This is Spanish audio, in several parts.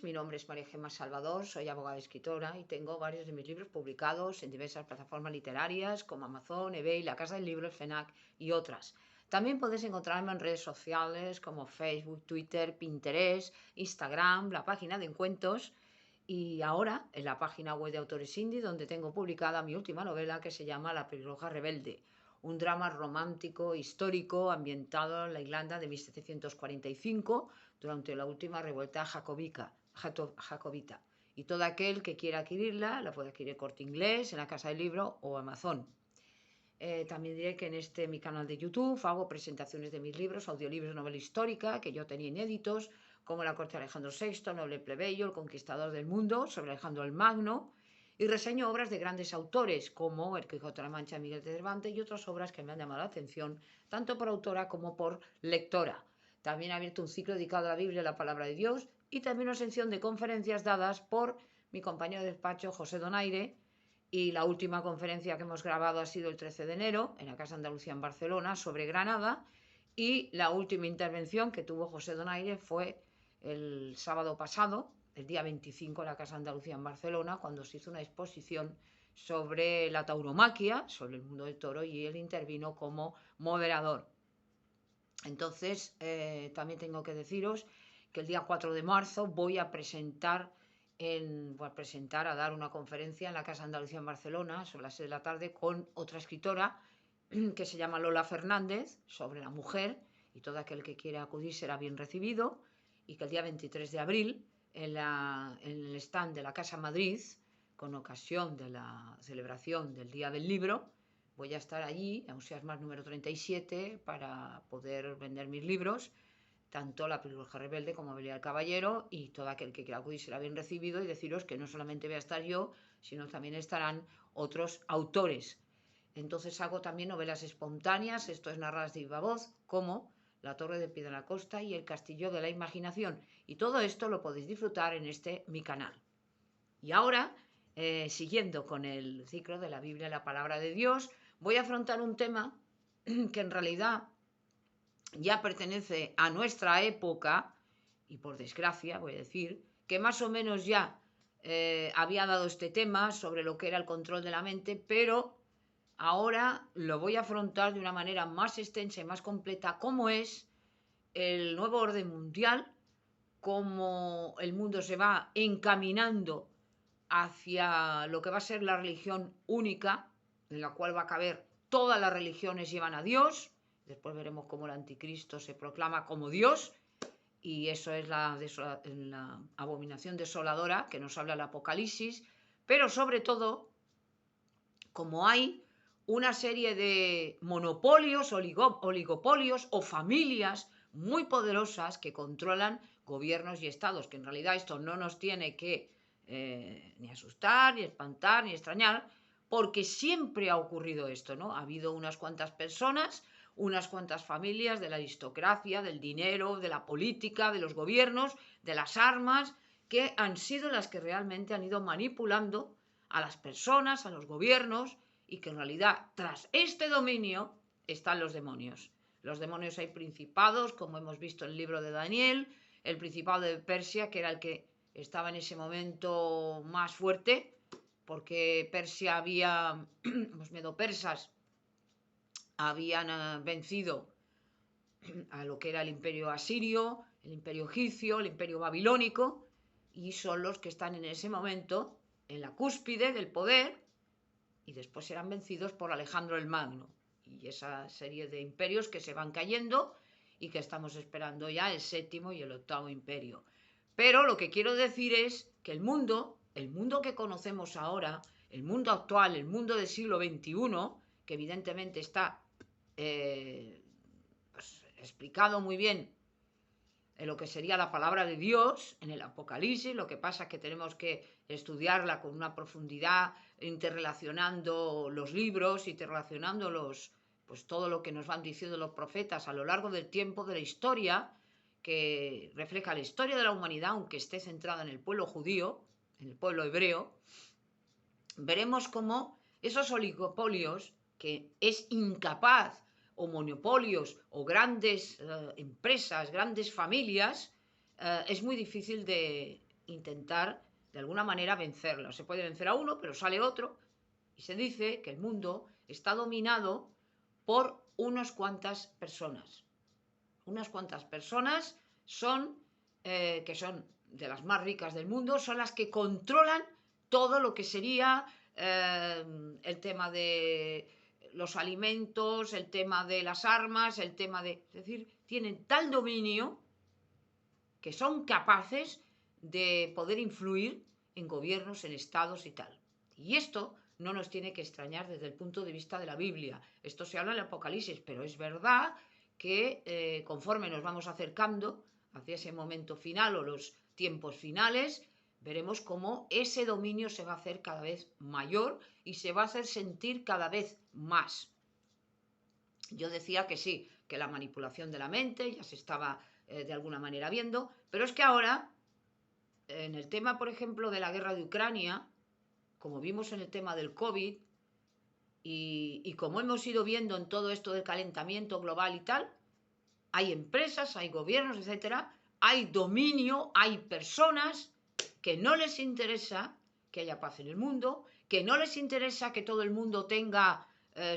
mi nombre es María Gemma Salvador, soy abogada y escritora y tengo varios de mis libros publicados en diversas plataformas literarias como Amazon, eBay, La Casa del Libro, el FNAC y otras. También podéis encontrarme en redes sociales como Facebook, Twitter, Pinterest, Instagram, la página de Encuentros y ahora en la página web de Autores Indie, donde tengo publicada mi última novela que se llama La pelirroja rebelde, un drama romántico histórico ambientado en la Irlanda de 1745 durante la última revuelta jacobita. Y todo aquel que quiera adquirirla la puede adquirir Corte Inglés, en la Casa del Libro o Amazon. También diré que en mi canal de YouTube hago presentaciones de mis libros, audiolibros, novela histórica que yo tenía inéditos, como La corte de Alejandro VI, Noble plebeyo, El conquistador del mundo, sobre Alejandro el Magno, y reseño obras de grandes autores como El Quijote de la Mancha de Miguel de Cervantes y otras obras que me han llamado la atención, tanto por autora como por lectora. También he abierto un ciclo dedicado a la Biblia y la Palabra de Dios, y también una sección de conferencias dadas por mi compañero de despacho José Donaire, y la última conferencia que hemos grabado ha sido el 13 de enero en la Casa Andalucía en Barcelona sobre Granada, y la última intervención que tuvo José Donaire fue el sábado pasado, el día 25, en la Casa Andalucía en Barcelona, cuando se hizo una exposición sobre la tauromaquia, sobre el mundo del toro, y él intervino como moderador. Entonces, también tengo que deciros que el día 4 de marzo voy a a dar una conferencia en la Casa Andalucía en Barcelona sobre las 6 de la tarde con otra escritora que se llama Lola Fernández, sobre la mujer, y todo aquel que quiera acudir será bien recibido, y que el día 23 de abril en el stand de la Casa Madrid, con ocasión de la celebración del Día del Libro, voy a estar allí, en Museas Más número 37, para poder vender mis libros, tanto La pelirroja rebelde como Bella el caballero, y todo aquel que quiera acudir será bien recibido, y deciros que no solamente voy a estar yo, sino también estarán otros autores. Entonces hago también novelas espontáneas, esto es narradas de viva voz, como La torre de Piedracosta y El castillo de la imaginación, y todo esto lo podéis disfrutar en mi canal. Y ahora, siguiendo con el ciclo de la Biblia y la Palabra de Dios, voy a afrontar un tema que en realidad ya pertenece a nuestra época, y por desgracia voy a decir, que más o menos ya había dado este tema sobre lo que era el control de la mente, pero ahora lo voy a afrontar de una manera más extensa y más completa, como es el nuevo orden mundial, cómo el mundo se va encaminando hacia lo que va a ser la religión única, en la cual va a caber todas las religiones llevan a Dios. Después veremos cómo el anticristo se proclama como Dios, y eso es la abominación desoladora que nos habla el Apocalipsis. Pero sobre todo, como hay una serie de monopolios, oligopolios o familias muy poderosas que controlan gobiernos y estados, que en realidad esto no nos tiene que ni asustar, ni espantar, ni extrañar, porque siempre ha ocurrido esto, ¿no? Ha habido unas cuantas personas, unas cuantas familias de la aristocracia, del dinero, de la política, de los gobiernos, de las armas, que han sido las que realmente han ido manipulando a las personas, a los gobiernos, y que en realidad tras este dominio están los demonios. Los demonios, hay principados, como hemos visto en el libro de Daniel, el principado de Persia, que era el que estaba en ese momento más fuerte, porque Persia había, los medopersas habían vencido a lo que era el imperio asirio, el imperio egipcio, el imperio babilónico, y son los que están en ese momento en la cúspide del poder, y después serán vencidos por Alejandro el Magno y esa serie de imperios que se van cayendo, y que estamos esperando ya el séptimo y el octavo imperio. Pero lo que quiero decir es que el mundo que conocemos ahora, el mundo actual, el mundo del siglo XXI, que evidentemente está pues, explicado muy bien en lo que sería la palabra de Dios, en el Apocalipsis. Lo que pasa es que tenemos que estudiarla con una profundidad, interrelacionando los libros, interrelacionando pues todo lo que nos van diciendo los profetas a lo largo del tiempo de la historia, que refleja la historia de la humanidad, aunque esté centrada en el pueblo judío, en el pueblo hebreo. Veremos cómo esos oligopolios, que es incapaz, o monopolios, o grandes empresas, grandes familias, es muy difícil de intentar de alguna manera vencerla. Se puede vencer a uno, pero sale otro. Y se dice que el mundo está dominado por unas cuantas personas. Unas cuantas personas son, que son de las más ricas del mundo, son las que controlan todo lo que sería el tema de los alimentos, el tema de las armas, el tema de... Es decir, tienen tal dominio que son capaces de poder influir en gobiernos, en estados y tal. Y esto no nos tiene que extrañar desde el punto de vista de la Biblia. Esto se habla en el Apocalipsis, pero es verdad que conforme nos vamos acercando hacia ese momento final o los tiempos finales, veremos cómo ese dominio se va a hacer cada vez mayor y se va a hacer sentir cada vez más. Yo decía que sí, que la manipulación de la mente ya se estaba de alguna manera viendo, pero es que ahora, en el tema, por ejemplo, de la guerra de Ucrania, como vimos en el tema del COVID, y como hemos ido viendo en todo esto del calentamiento global y tal, hay empresas, hay gobiernos, etcétera, hay dominio, hay personas que no les interesa que haya paz en el mundo, que no les interesa que todo el mundo tenga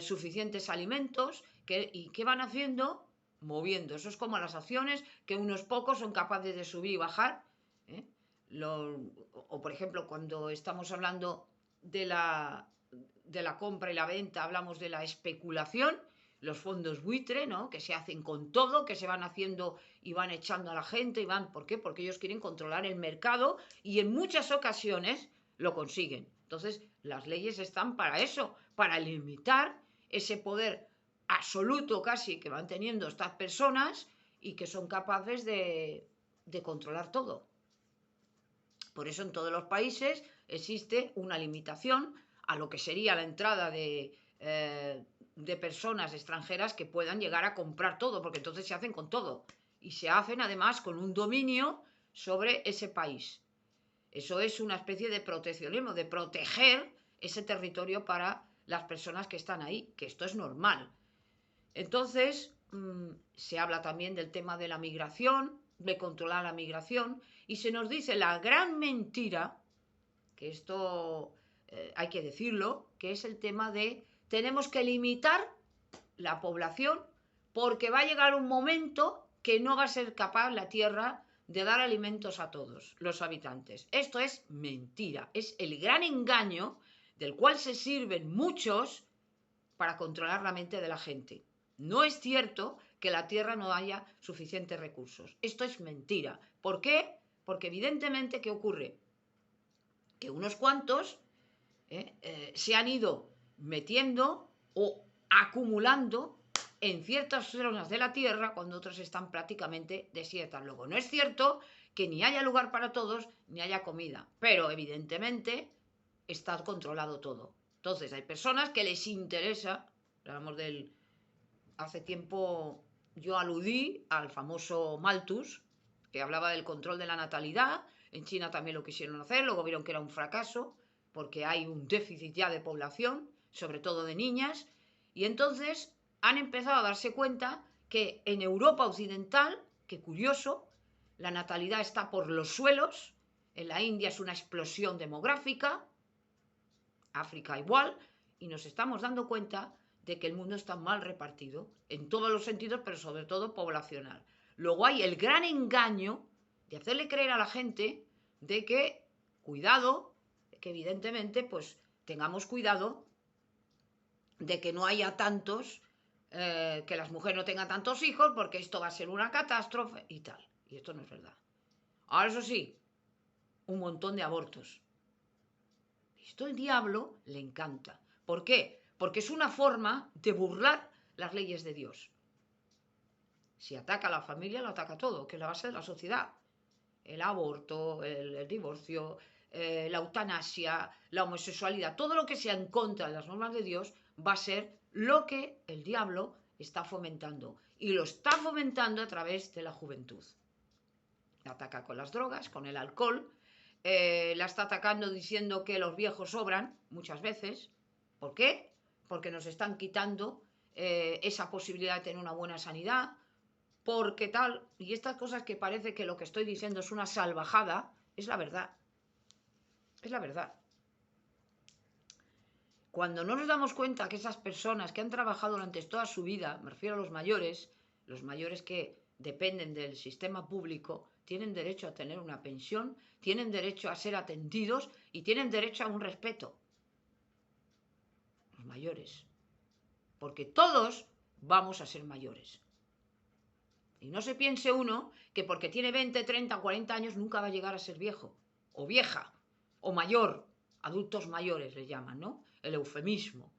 suficientes alimentos, ¿y qué van haciendo? Moviendo. Eso es como las acciones, que unos pocos son capaces de subir y bajar. ¿eh? O por ejemplo, cuando estamos hablando de la compra y la venta, hablamos de la especulación, los fondos buitre, ¿no? Que se hacen con todo, que se van haciendo y van echando a la gente, y van, ¿por qué? Porque ellos quieren controlar el mercado y en muchas ocasiones lo consiguen. Entonces, las leyes están para eso, para limitar ese poder absoluto casi que van teniendo estas personas y que son capaces de controlar todo. Por eso en todos los países existe una limitación a lo que sería la entrada de personas extranjeras que puedan llegar a comprar todo, porque entonces se hacen con todo. Y se hacen además con un dominio sobre ese país. Eso es una especie de proteccionismo, de proteger ese territorio para las personas que están ahí, que esto es normal. Entonces, se habla también del tema de la migración, de controlar la migración, y se nos dice la gran mentira, que esto hay que decirlo, que es el tema de tenemos que limitar la población porque va a llegar un momento que no va a ser capaz la Tierra de dar alimentos a todos los habitantes. Esto es mentira, es el gran engaño del cual se sirven muchos para controlar la mente de la gente. No es cierto que la Tierra no haya suficientes recursos. Esto es mentira. ¿Por qué? Porque evidentemente, ¿qué ocurre? Que unos cuantos se han ido metiendo o acumulando en ciertas zonas de la Tierra cuando otras están prácticamente desiertas. Luego, no es cierto que ni haya lugar para todos ni haya comida, pero evidentemente está controlado todo. Entonces, hay personas que les interesa, hablamos del... Hace tiempo yo aludí al famoso Malthus, que hablaba del control de la natalidad. En China también lo quisieron hacer, luego vieron que era un fracaso, porque hay un déficit ya de población, sobre todo de niñas, y entonces han empezado a darse cuenta que en Europa occidental, qué curioso, la natalidad está por los suelos, en la India es una explosión demográfica, África igual, y nos estamos dando cuenta de que el mundo está mal repartido, en todos los sentidos, pero sobre todo poblacional. Luego hay el gran engaño de hacerle creer a la gente de que, cuidado, que evidentemente pues tengamos cuidado de que no haya tantos, que las mujeres no tengan tantos hijos, porque esto va a ser una catástrofe y tal. Y esto no es verdad. Ahora eso sí, un montón de abortos. Esto el diablo le encanta. ¿Por qué? Porque es una forma de burlar las leyes de Dios. Si ataca a la familia, lo ataca todo, que es la base de la sociedad. El aborto, el divorcio, la eutanasia, la homosexualidad, todo lo que sea en contra de las normas de Dios va a ser lo que el diablo está fomentando. Y lo está fomentando a través de la juventud. La ataca con las drogas, con el alcohol, la está atacando diciendo que los viejos sobran muchas veces. ¿Por qué? Porque nos están quitando esa posibilidad de tener una buena sanidad, porque tal, y estas cosas que parece que lo que estoy diciendo es una salvajada, Es la verdad. Es la verdad. Cuando no nos damos cuenta que esas personas que han trabajado durante toda su vida, me refiero a los mayores que dependen del sistema público, tienen derecho a tener una pensión, tienen derecho a ser atendidos y tienen derecho a un respeto. Los mayores. Porque todos vamos a ser mayores. Y no se piense uno que porque tiene 20, 30, 40 años nunca va a llegar a ser viejo, o vieja, o mayor. Adultos mayores le llaman, ¿no? El eufemismo.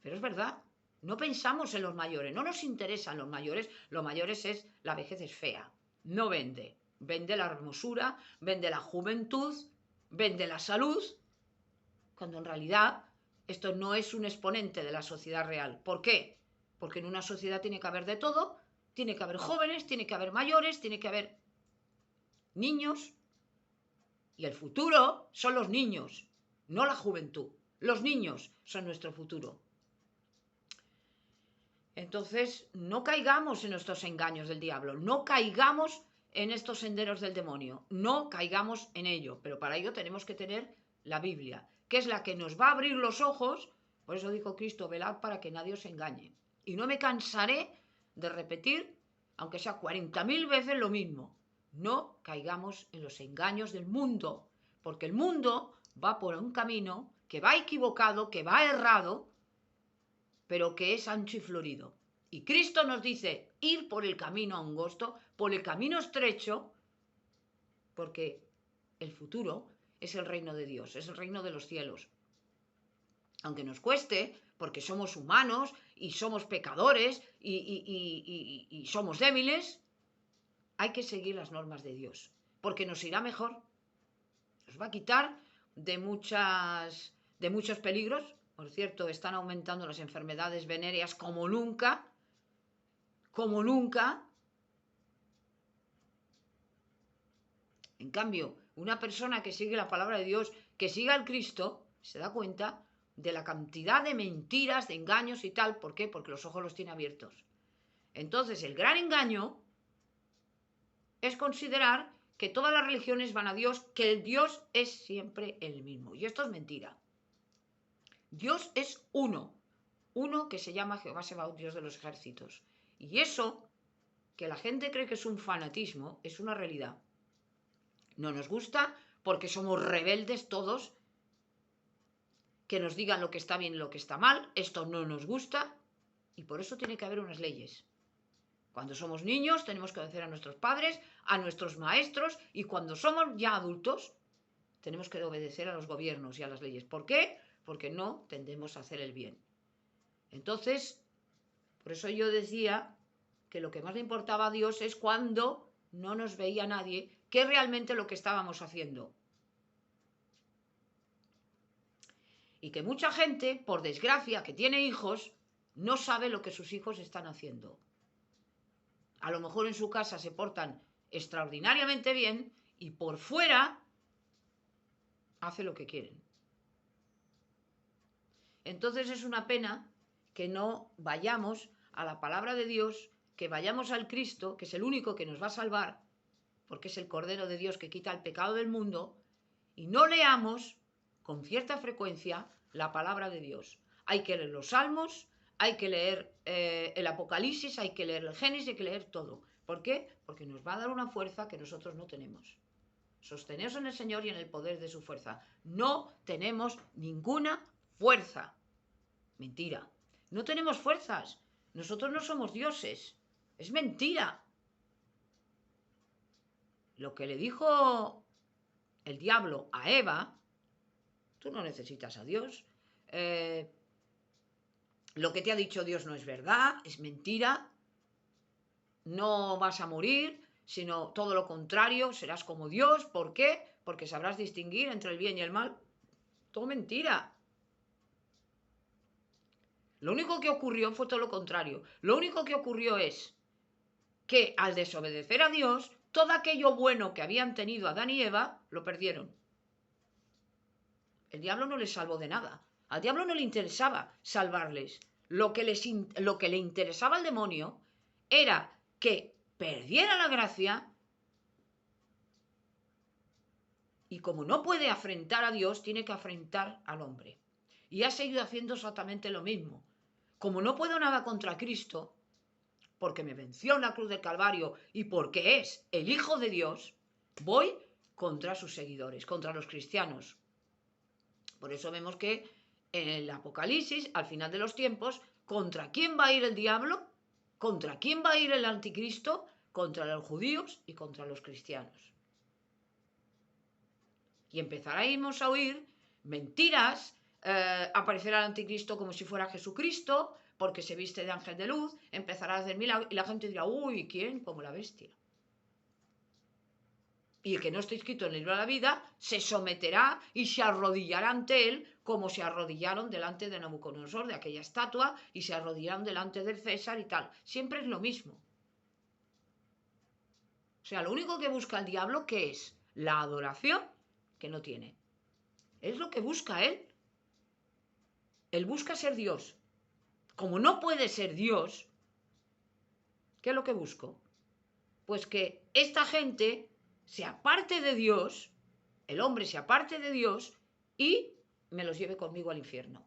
Pero es verdad, no pensamos en los mayores, no nos interesan los mayores es, la vejez es fea, no vende. Vende la hermosura, vende la juventud, vende la salud, cuando en realidad esto no es un exponente de la sociedad real. ¿Por qué? Porque en una sociedad tiene que haber de todo, tiene que haber jóvenes, tiene que haber mayores, tiene que haber niños. Y el futuro son los niños, no la juventud. Los niños son nuestro futuro. Entonces, no caigamos en estos engaños del diablo, no caigamos en estos senderos del demonio, no caigamos en ello. Pero para ello tenemos que tener la Biblia, que es la que nos va a abrir los ojos. Por eso dijo Cristo, velad para que nadie os engañe. Y no me cansaré de repetir, aunque sea 40.000 veces lo mismo. No caigamos en los engaños del mundo, porque el mundo va por un camino que va equivocado, que va errado, pero que es ancho y florido. Y Cristo nos dice ir por el camino angosto, por el camino estrecho, porque el futuro es el reino de Dios, es el reino de los cielos. Aunque nos cueste, porque somos humanos y somos pecadores y somos débiles, hay que seguir las normas de Dios, porque nos irá mejor. Nos va a quitar de muchos peligros. Por cierto, están aumentando las enfermedades venéreas como nunca. Como nunca. En cambio, una persona que sigue la palabra de Dios, que siga al Cristo, se da cuenta de la cantidad de mentiras, de engaños y tal. ¿Por qué? Porque los ojos los tiene abiertos. Entonces, el gran engaño es considerar que todas las religiones van a Dios, que el Dios es siempre el mismo. Y esto es mentira. Dios es uno que se llama Jehová Sebaot, Dios de los ejércitos. Y eso, que la gente cree que es un fanatismo, es una realidad. No nos gusta porque somos rebeldes todos, que nos digan lo que está bien y lo que está mal. Esto no nos gusta y por eso tiene que haber unas leyes. Cuando somos niños tenemos que obedecer a nuestros padres, a nuestros maestros, y cuando somos ya adultos tenemos que obedecer a los gobiernos y a las leyes. ¿Por qué? Porque no tendemos a hacer el bien. Entonces, por eso yo decía que lo que más le importaba a Dios es cuando no nos veía nadie, qué es realmente lo que estábamos haciendo. Y que mucha gente, por desgracia, que tiene hijos, no sabe lo que sus hijos están haciendo. A lo mejor en su casa se portan extraordinariamente bien y por fuera hace lo que quieren. Entonces es una pena que no vayamos a la palabra de Dios, que vayamos al Cristo, que es el único que nos va a salvar, porque es el Cordero de Dios que quita el pecado del mundo, y no leamos con cierta frecuencia la palabra de Dios. Hay que leer los Salmos, hay que leer el Apocalipsis, hay que leer el Génesis, hay que leer todo. ¿Por qué? Porque nos va a dar una fuerza que nosotros no tenemos. Sosteneos en el Señor y en el poder de su fuerza. No tenemos ninguna fuerza. Mentira. No tenemos fuerzas. Nosotros no somos dioses. Es mentira. Lo que le dijo el diablo a Eva, tú no necesitas a Dios. Lo que te ha dicho Dios no es verdad, es mentira. No vas a morir, sino todo lo contrario, serás como Dios. ¿Por qué? Porque sabrás distinguir entre el bien y el mal. Todo mentira. Lo único que ocurrió fue todo lo contrario. Lo único que ocurrió es que al desobedecer a Dios, todo aquello bueno que habían tenido Adán y Eva, lo perdieron. El diablo no les salvó de nada. Al diablo no le interesaba salvarles. Lo que le interesaba al demonio era que perdiera la gracia Y como no puede afrentar a Dios, tiene que afrentar al hombre. Y ha seguido haciendo exactamente lo mismo. Como no puedo nada contra Cristo, porque me venció en la cruz del Calvario y porque es el Hijo de Dios, voy contra sus seguidores, contra los cristianos. Por eso vemos que en el Apocalipsis, al final de los tiempos, ¿contra quién va a ir el diablo? ¿Contra quién va a ir el anticristo? Contra los judíos y contra los cristianos. Y empezaremos a oír mentiras, aparecerá el anticristo como si fuera Jesucristo, porque se viste de ángel de luz, empezará a hacer milagros y la gente dirá, uy, ¿quién? Como la bestia. Y el que no esté inscrito en el libro de la vida se someterá y se arrodillará ante él como se arrodillaron delante de Nabucodonosor, de aquella estatua, y se arrodillaron delante del César y tal. Siempre es lo mismo. O sea, lo único que busca el diablo, ¿qué es? La adoración que no tiene. Es lo que busca él. Él busca ser Dios. Como no puede ser Dios, ¿qué es lo que busco? Pues que esta gente se aparte de Dios, el hombre se aparte de Dios y me los lleve conmigo al infierno.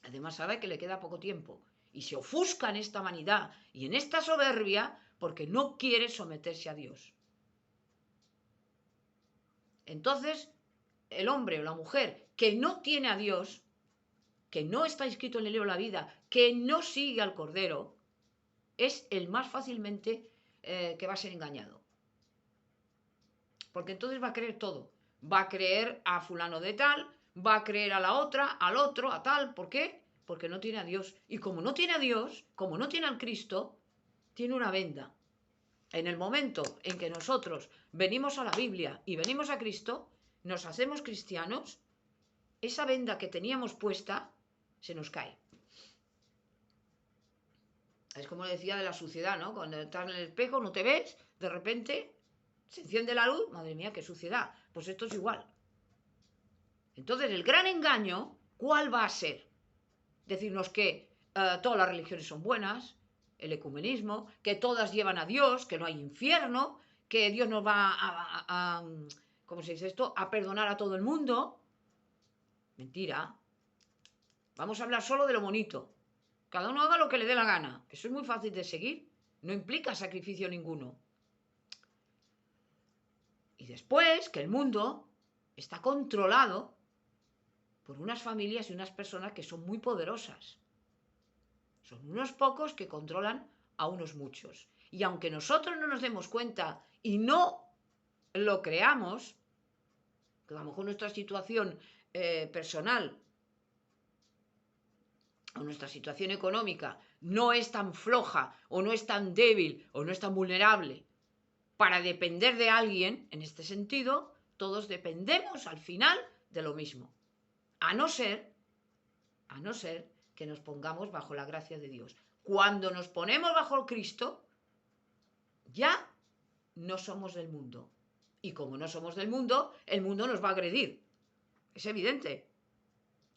Además sabe que le queda poco tiempo y se ofusca en esta vanidad y en esta soberbia porque no quiere someterse a Dios. Entonces, el hombre o la mujer que no tiene a Dios, que no está inscrito en el libro de la vida, que no sigue al Cordero, es el más fácilmente que va a ser engañado. Porque entonces va a creer todo. Va a creer a fulano de tal, va a creer a la otra, al otro, a tal. ¿Por qué? Porque no tiene a Dios. Y como no tiene a Dios, como no tiene al Cristo, tiene una venda. En el momento en que nosotros venimos a la Biblia y venimos a Cristo, nos hacemos cristianos, esa venda que teníamos puesta se nos cae. Es como decía de la suciedad, ¿no? Cuando estás en el espejo, no te ves, de repente se enciende la luz, madre mía, qué suciedad. Pues esto es igual. Entonces, el gran engaño, ¿cuál va a ser? Decirnos que todas las religiones son buenas, el ecumenismo, que todas llevan a Dios, que no hay infierno, que Dios nos va a ¿cómo se dice esto? A perdonar a todo el mundo. Mentira. Vamos a hablar solo de lo bonito. Cada uno haga lo que le dé la gana. Eso es muy fácil de seguir. No implica sacrificio ninguno. Y después que el mundo está controlado por unas familias y unas personas que son muy poderosas. Son unos pocos que controlan a unos muchos. Y aunque nosotros no nos demos cuenta y no lo creamos, que a lo mejor nuestra situación personal o nuestra situación económica no es tan floja o no es tan débil o no es tan vulnerable para depender de alguien, en este sentido, todos dependemos al final de lo mismo. A no ser que nos pongamos bajo la gracia de Dios. Cuando nos ponemos bajo Cristo, ya no somos del mundo. Y como no somos del mundo, el mundo nos va a agredir. Es evidente.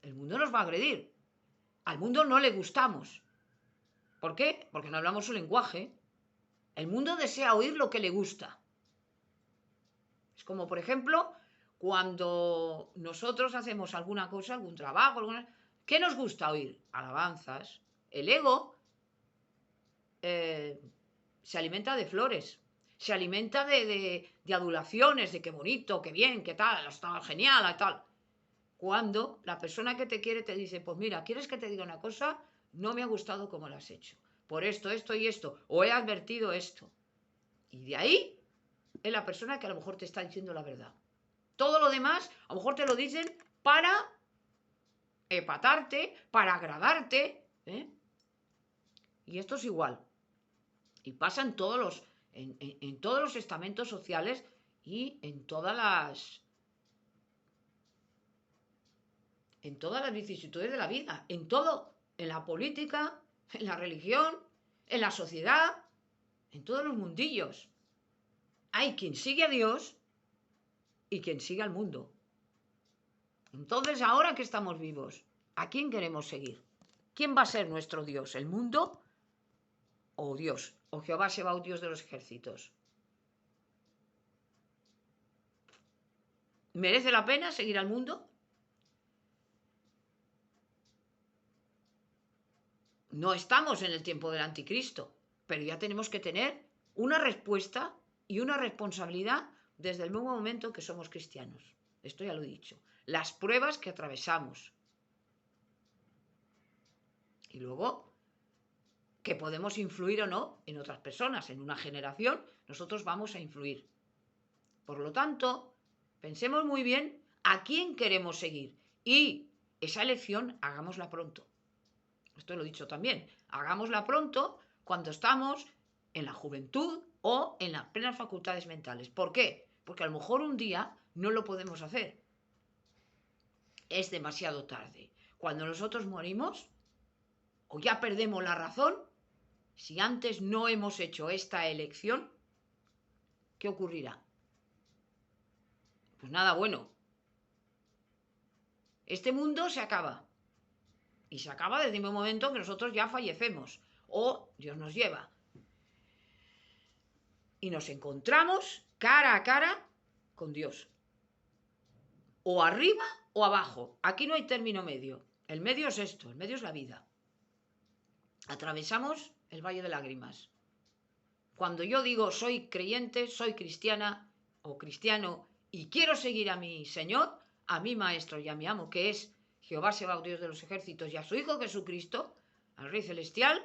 El mundo nos va a agredir. Al mundo no le gustamos. ¿Por qué? Porque no hablamos su lenguaje. El mundo desea oír lo que le gusta. Es como, por ejemplo, cuando nosotros hacemos alguna cosa, algún trabajo, ¿qué nos gusta oír? Alabanzas. El ego se alimenta de flores, se alimenta de adulaciones, de qué bonito, qué bien, qué tal, está genial, tal. Cuando la persona que te quiere te dice, pues mira, ¿quieres que te diga una cosa? No me ha gustado cómo lo has hecho. Por esto, esto y esto. O he advertido esto. Y de ahí es la persona que a lo mejor te está diciendo la verdad. Todo lo demás, a lo mejor te lo dicen para epatarte, para agradarte. Y esto es igual. Y pasa en todos los estamentos sociales y en todas las vicisitudes de la vida, en todo, en la política, en la religión, en la sociedad, en todos los mundillos. Hay quien sigue a Dios y quien sigue al mundo. Entonces, ahora que estamos vivos, ¿a quién queremos seguir? ¿Quién va a ser nuestro Dios? ¿El mundo o Dios? ¿O Jehová Sebaot, Dios de los ejércitos? ¿Merece la pena seguir al mundo? No estamos en el tiempo del anticristo, pero ya tenemos que tener una respuesta y una responsabilidad desde el mismo momento que somos cristianos. Esto ya lo he dicho. Las pruebas que atravesamos. Y luego, que podemos influir o no en otras personas. En una generación, nosotros vamos a influir. Por lo tanto, pensemos muy bien a quién queremos seguir. Y esa elección, hagámosla pronto. Esto lo he dicho también. Hagámosla pronto cuando estamos en la juventud o en las plenas facultades mentales. ¿Por qué? Porque a lo mejor un día no lo podemos hacer. Es demasiado tarde. Cuando nosotros morimos o ya perdemos la razón, si antes no hemos hecho esta elección, ¿qué ocurrirá? Pues nada bueno. Este mundo se acaba. Y se acaba desde el mismo momento que nosotros ya fallecemos o Dios nos lleva. Y nos encontramos cara a cara con Dios. O arriba o abajo. Aquí no hay término medio. El medio es esto, el medio es la vida. Atravesamos el valle de lágrimas. Cuando yo digo soy creyente, soy cristiana o cristiano y quiero seguir a mi Señor, a mi Maestro y a mi Amo, que es Jehová Sebaot, Dios de los ejércitos, y a su Hijo Jesucristo, al Rey Celestial,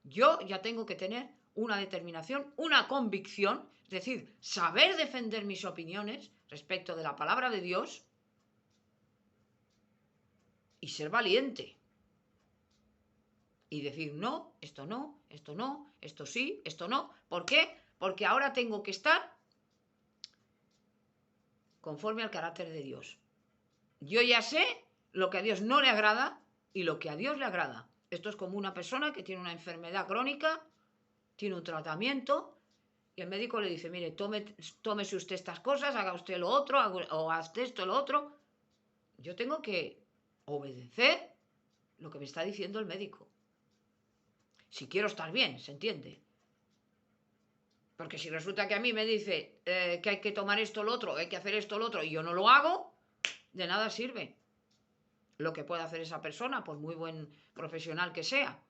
yo ya tengo que tener una determinación, una convicción, es decir, saber defender mis opiniones respecto de la palabra de Dios y ser valiente. Y decir no, esto no, esto no, esto sí, esto no. ¿Por qué? Porque ahora tengo que estar conforme al carácter de Dios. Yo ya sé lo que a Dios no le agrada y lo que a Dios le agrada. Esto es como una persona que tiene una enfermedad crónica, tiene un tratamiento y el médico le dice, mire, tómese usted estas cosas, haga usted lo otro, o haz esto, lo otro. Yo tengo que obedecer lo que me está diciendo el médico. Si quiero estar bien, ¿se entiende? Porque si resulta que a mí me dice que hay que tomar esto, lo otro, hay que hacer esto, lo otro, y yo no lo hago, de nada sirve lo que pueda hacer esa persona, por muy buen profesional que sea.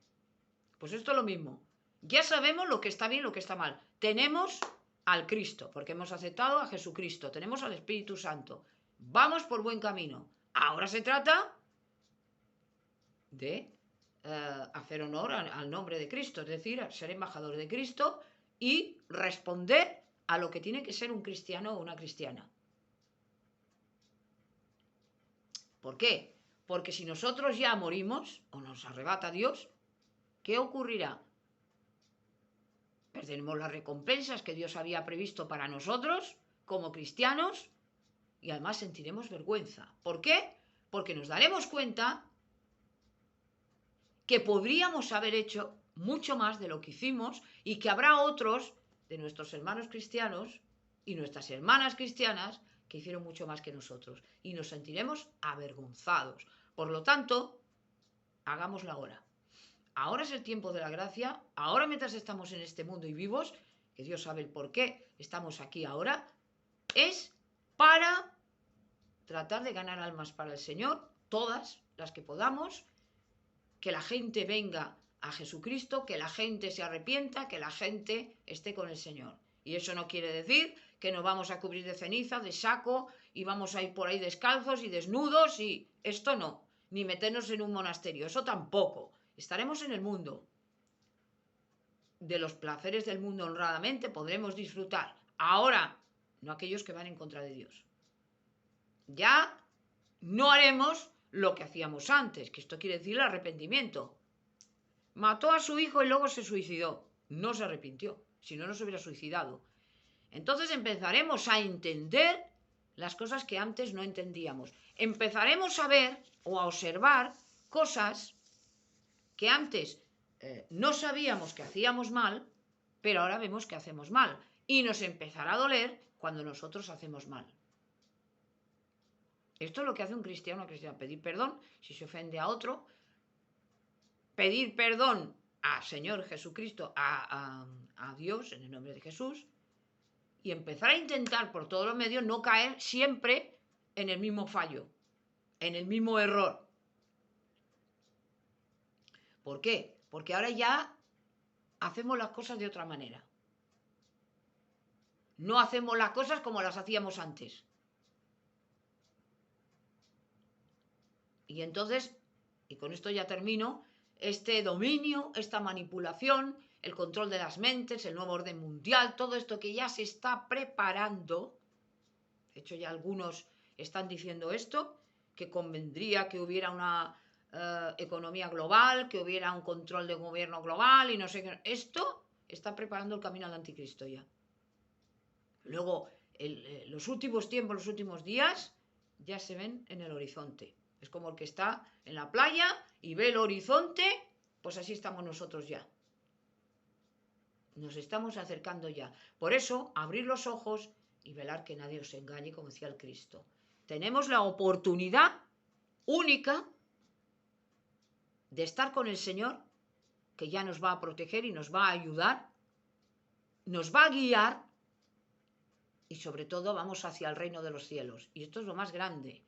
Pues esto es lo mismo. Ya sabemos lo que está bien, lo que está mal. Tenemos al Cristo, porque hemos aceptado a Jesucristo. Tenemos al Espíritu Santo. Vamos por buen camino. Ahora se trata de hacer honor al nombre de Cristo, es decir, ser embajador de Cristo y responder a lo que tiene que ser un cristiano o una cristiana. ¿Por qué? Porque si nosotros ya morimos o nos arrebata Dios, ¿qué ocurrirá? Perderemos las recompensas que Dios había previsto para nosotros como cristianos y además sentiremos vergüenza. ¿Por qué? Porque nos daremos cuenta que podríamos haber hecho mucho más de lo que hicimos y que habrá otros de nuestros hermanos cristianos y nuestras hermanas cristianas que hicieron mucho más que nosotros y nos sentiremos avergonzados. Por lo tanto, hagámoslo ahora. Ahora es el tiempo de la gracia, ahora mientras estamos en este mundo y vivos, que Dios sabe el por qué estamos aquí ahora, es para tratar de ganar almas para el Señor, todas las que podamos, que la gente venga a Jesucristo, que la gente se arrepienta, que la gente esté con el Señor. Y eso no quiere decir que nos vamos a cubrir de ceniza, de saco, y vamos a ir por ahí descalzos y desnudos, y esto no, ni meternos en un monasterio, eso tampoco. Estaremos en el mundo. De los placeres del mundo honradamente podremos disfrutar. Ahora, no aquellos que van en contra de Dios. Ya no haremos lo que hacíamos antes, que esto quiere decir el arrepentimiento. Mató a su hijo y luego se suicidó. No se arrepintió, si no, no se hubiera suicidado. Entonces empezaremos a entender las cosas que antes no entendíamos. Empezaremos a ver o a observar cosas que antes no sabíamos que hacíamos mal, pero ahora vemos que hacemos mal. Y nos empezará a doler cuando nosotros hacemos mal. Esto es lo que hace un cristiano o cristiana, pedir perdón si se ofende a otro, pedir perdón a Señor Jesucristo, a Dios en el nombre de Jesús, y empezar a intentar por todos los medios no caer siempre en el mismo fallo, en el mismo error. ¿Por qué? Porque ahora ya hacemos las cosas de otra manera. No hacemos las cosas como las hacíamos antes. Y entonces, y con esto ya termino, este dominio, esta manipulación, el control de las mentes, el nuevo orden mundial, todo esto que ya se está preparando, de hecho ya algunos están diciendo esto, que convendría que hubiera una economía global, que hubiera un control de gobierno global y no sé qué. Esto está preparando el camino al anticristo ya. Luego, los últimos tiempos, los últimos días, ya se ven en el horizonte. Es como el que está en la playa y ve el horizonte, pues así estamos nosotros ya. Nos estamos acercando ya. Por eso, abrir los ojos y velar que nadie os engañe, como decía el Cristo. Tenemos la oportunidad única de estar con el Señor, que ya nos va a proteger y nos va a ayudar, nos va a guiar y sobre todo vamos hacia el reino de los cielos. Y esto es lo más grande.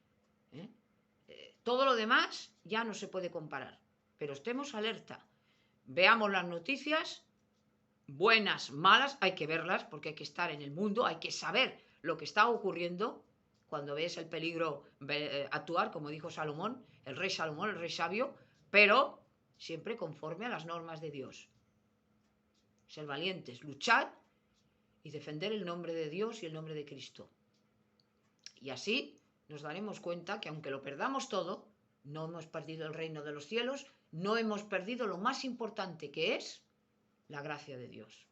Todo lo demás ya no se puede comparar, pero estemos alerta. Veamos las noticias, buenas, malas, hay que verlas porque hay que estar en el mundo, hay que saber lo que está ocurriendo. Cuando ves el peligro, actuar, como dijo Salomón, el rey sabio, pero siempre conforme a las normas de Dios. Ser valientes, luchar y defender el nombre de Dios y el nombre de Cristo. Y así nos daremos cuenta que aunque lo perdamos todo, no hemos perdido el reino de los cielos, no hemos perdido lo más importante, que es la gracia de Dios.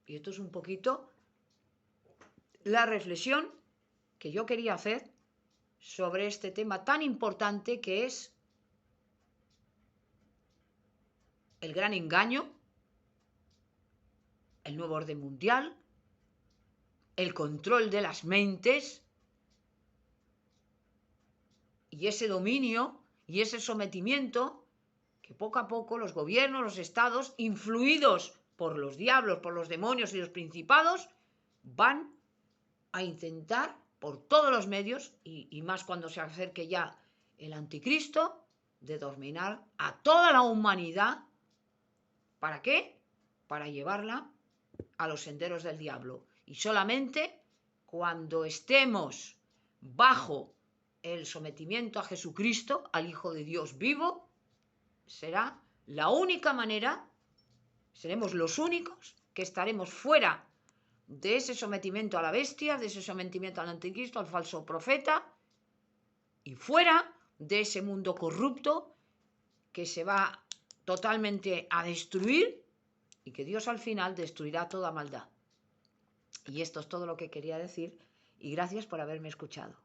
Y esto es un poquito la reflexión que yo quería hacer sobre este tema tan importante que es el gran engaño, el nuevo orden mundial, el control de las mentes y ese dominio y ese sometimiento que poco a poco los gobiernos, los estados, influidos por los diablos, por los demonios y los principados, van a intentar por todos los medios, y más cuando se acerque ya el anticristo, de dominar a toda la humanidad. ¿Para qué? Para llevarla a los senderos del diablo. Y solamente cuando estemos bajo el sometimiento a Jesucristo, al Hijo de Dios vivo, será la única manera, seremos los únicos que estaremos fuera de ese sometimiento a la bestia, de ese sometimiento al anticristo, al falso profeta, y fuera de ese mundo corrupto que se va totalmente a destruir y que Dios al final destruirá toda maldad. Y esto es todo lo que quería decir y gracias por haberme escuchado.